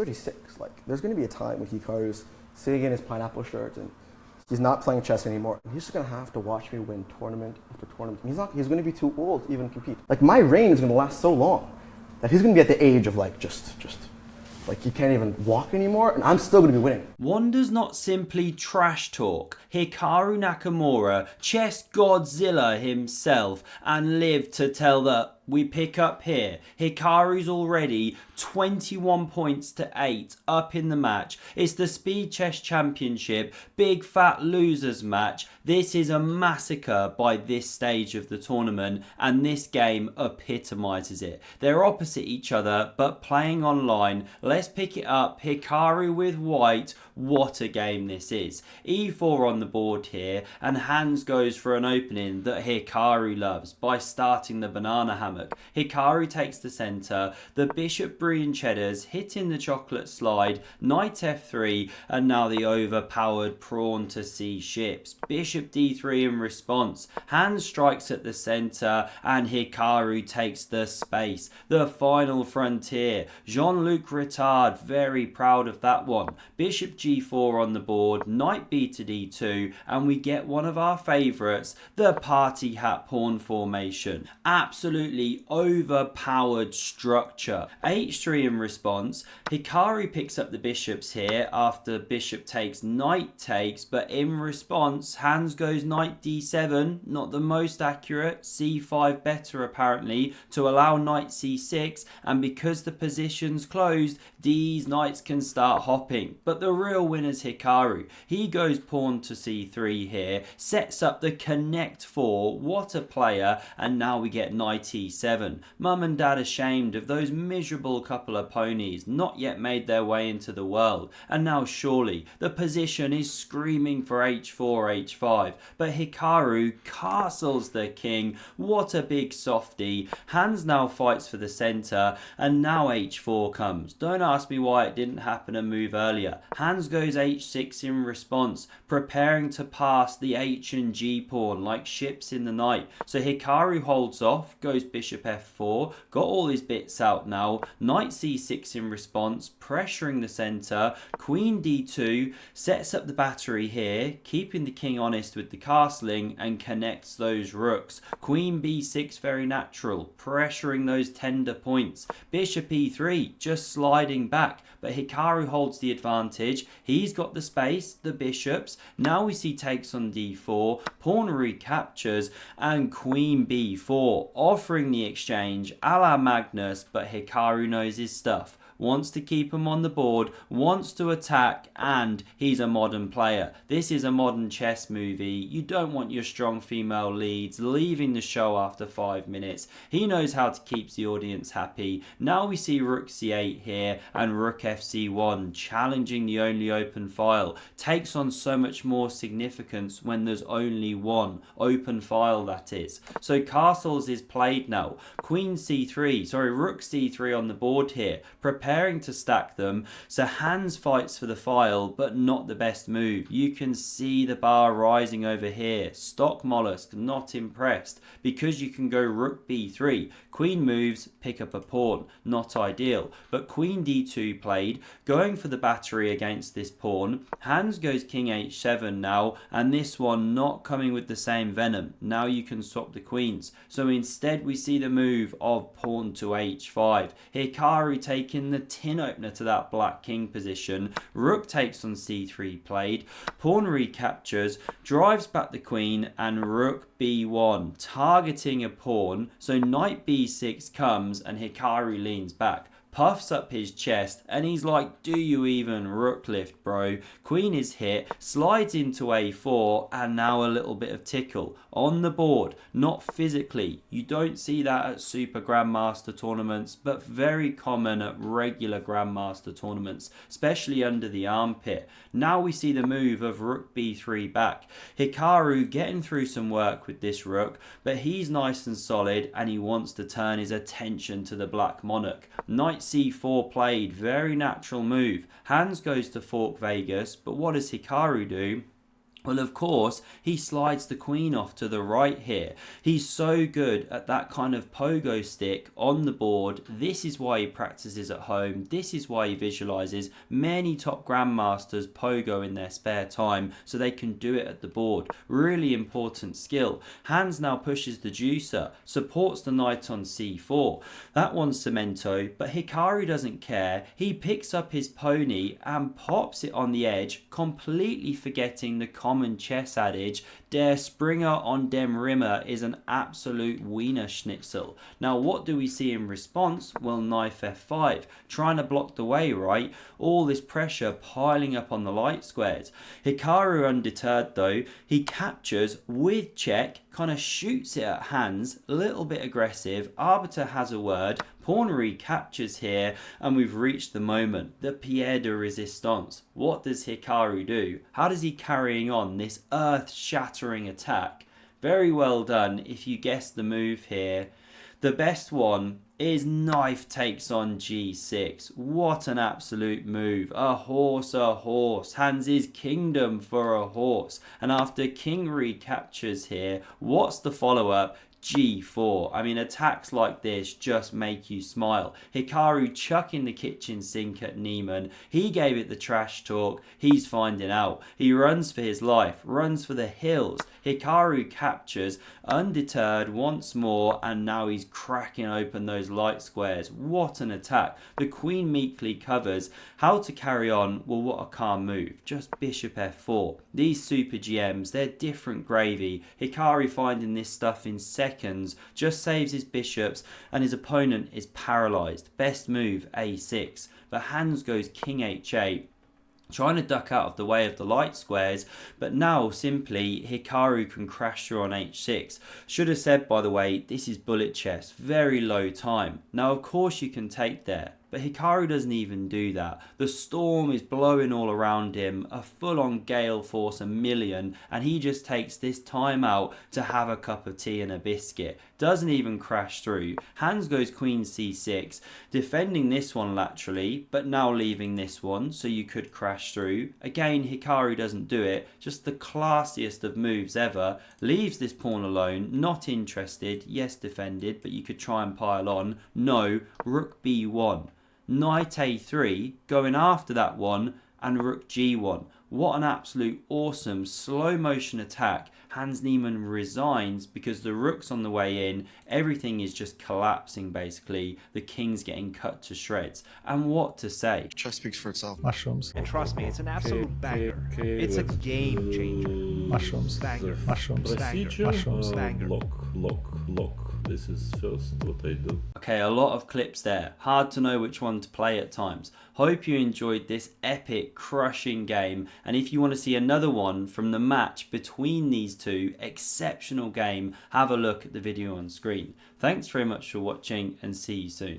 36. Like, there's going to be a time when Hikaru's sitting in his pineapple shirt and he's not playing chess anymore. And he's just going to have to watch me win tournament after tournament. He's going to be too old to even compete. Like, my reign is going to last so long that he's going to be at the age of, like, just like, he can't even walk anymore, and I'm still going to be winning. One does not simply trash talk Hikaru Nakamura, chess Godzilla himself, and live to tell that we pick up here. Hikaru's already 21 points to 8 up in the match. It's the Speed Chess Championship, big fat losers match. This is a massacre by this stage of the tournament, and this game epitomises it. They're opposite each other, but playing online. Let's pick it up. Hikaru with white. What a game this is. E4 on the board here, and Hans goes for an opening that Hikaru loves by starting the banana hammock. Hikaru takes the centre, the bishop brie cheddars, hitting the chocolate slide, knight f3, and now the overpowered pawn to c ships. Bishop d3 in response. Hans strikes at the centre, and Hikaru takes the space. The final frontier. Jean-Luc Retard, very proud of that one. Bishop g4 on the board, knight b to d2, and we get one of our favourites, the party hat pawn formation. Absolutely overpowered structure. h3 in response. Hikaru picks up the bishops here after bishop takes, knight takes, but in response Hans goes knight d7, not the most accurate, c5 better apparently, to allow knight c6, and because the position's closed, these knights can start hopping. But the real winner's Hikaru. He goes pawn to c3 here, sets up the connect 4, what a player, and now we get knight e7. Mum and dad ashamed of those miserable couple of ponies not yet made their way into the world, and now surely the position is screaming for h4, h5, but Hikaru castles the king. What a big softie. Hans now fights for the centre, and now h4 comes. Don't ask me why it didn't happen a move earlier. Hans goes h6 in response, preparing to pass the h and g pawn like ships in the night. So Hikaru holds off, goes bishop f4, got all his bits out now, knight c6 in response, pressuring the centre, queen d2, sets up the battery here, keeping the king honest with the castling, and connects those rooks. Queen b6 very natural, pressuring those tender points. Bishop e3 just sliding back, but Hikaru holds the advantage. He's got the space, the bishops. Now we see takes on d4, pawn recaptures, and queen b4, offering the exchange a la Magnus, but Hikaru knows his stuff. Wants to keep him on the board, wants to attack, and he's a modern player. This is a modern chess movie. You don't want your strong female leads leaving the show after 5 minutes. He knows how to keep the audience happy. Now we see rook c8 here and rook fc1 challenging the only open file. Takes on so much more significance when there's only one open file, that is. So castles is played now. Rook c3 on the board here. Preparing to stack them, so Hans fights for the file, but not the best move. You can see the bar rising over here. Stock Mollusk not impressed, because you can go rook b3, queen moves, pick up a pawn, not ideal, but queen d2 played, going for the battery against this pawn. Hans goes king h7 now, and this one not coming with the same venom. Now you can swap the queens, so instead we see the move of pawn to h5. Hikaru taking the tin opener to that black king position. Rook takes on c3 played, pawn recaptures, drives back the queen, and rook b1 targeting a pawn, so knight b6 comes and Hikaru leans back, puffs up his chest, and he's like, do you even rook lift, bro? Queen is hit, slides into a4, and now a little bit of tickle on the board, not physically. You don't see that at super grandmaster tournaments, but very common at regular grandmaster tournaments, especially under the armpit. Now we see the move of rook b3 back. Hikaru getting through some work with this rook, but he's nice and solid, and he wants to turn his attention to the black monarch. Knight c4 played, very natural move. Hans goes to fork Vegas, but what does Hikaru do? Well, of course, he slides the queen off to the right here. He's so good at that kind of pogo stick on the board. This is why he practices at home. This is why he visualizes. Many top grandmasters pogo in their spare time so they can do it at the board. Really important skill. Hans now pushes the juicer, supports the knight on c4. That one's cemento, but Hikaru doesn't care. He picks up his pony and pops it on the edge, completely forgetting the common chess adage, der Springer on dem Rimmer is an absolute Wiener Schnitzel. Now what do we see in response? Well, knight f5, trying to block the way, right? All this pressure piling up on the light squares. Hikaru undeterred though, he captures with check, kind of shoots it at Hans, a little bit aggressive, arbiter has a word, pawn recaptures here, and we've reached the moment, the pied de resistance. What does Hikaru do? How does he carrying on this earth-shattering attack? Very well done if you guessed the move here. The best one is knight takes on g6. What an absolute move. A horse, a horse. Hans's kingdom for a horse. And after king recaptures here, what's the follow-up? g4. I mean, attacks like this just make you smile. Hikaru chucking the kitchen sink at Niemann. He gave it the trash talk. He's finding out. He runs for his life, runs for the hills. Hikaru captures, undeterred once more, and now he's cracking open those light squares. What an attack. The queen meekly covers. How to carry on? Well, what a calm move. Just bishop f4. These super GMs, they're different gravy. Hikaru finding this stuff in seconds, just saves his bishops, and his opponent is paralyzed. Best move, a6. But Hans goes king h8. Trying to duck out of the way of the light squares, but now simply Hikaru can crash through on h6. Should have said, by the way, this is bullet chess, very low time. Now of course you can take there, but Hikaru doesn't even do that. The storm is blowing all around him, a full-on gale force 1,000,000, and he just takes this time out to have a cup of tea and a biscuit. Doesn't even crash through. Hans goes queen c6, defending this one laterally, but now leaving this one, so you could crash through. Again, Hikaru doesn't do it, just the classiest of moves ever. Leaves this pawn alone, not interested, yes defended, but you could try and pile on. No, rook b1. Knight a3, going after that one, and rook g1. What an absolute awesome slow motion attack. Hans Niemann resigns because the rook's on the way in. Everything is just collapsing basically. The king's getting cut to shreds. And what to say? Chess speaks for itself. Mushrooms. And trust me, it's an absolute banger. It's a game changer. Mushrooms. Banger. Mushrooms. Banger. Mushrooms. Banger. Lock. This is first what I do. Okay, a lot of clips there. Hard to know which one to play at times. Hope you enjoyed this epic, crushing game. And if you want to see another one from the match between these two, exceptional game, have a look at the video on screen. Thanks very much for watching and see you soon.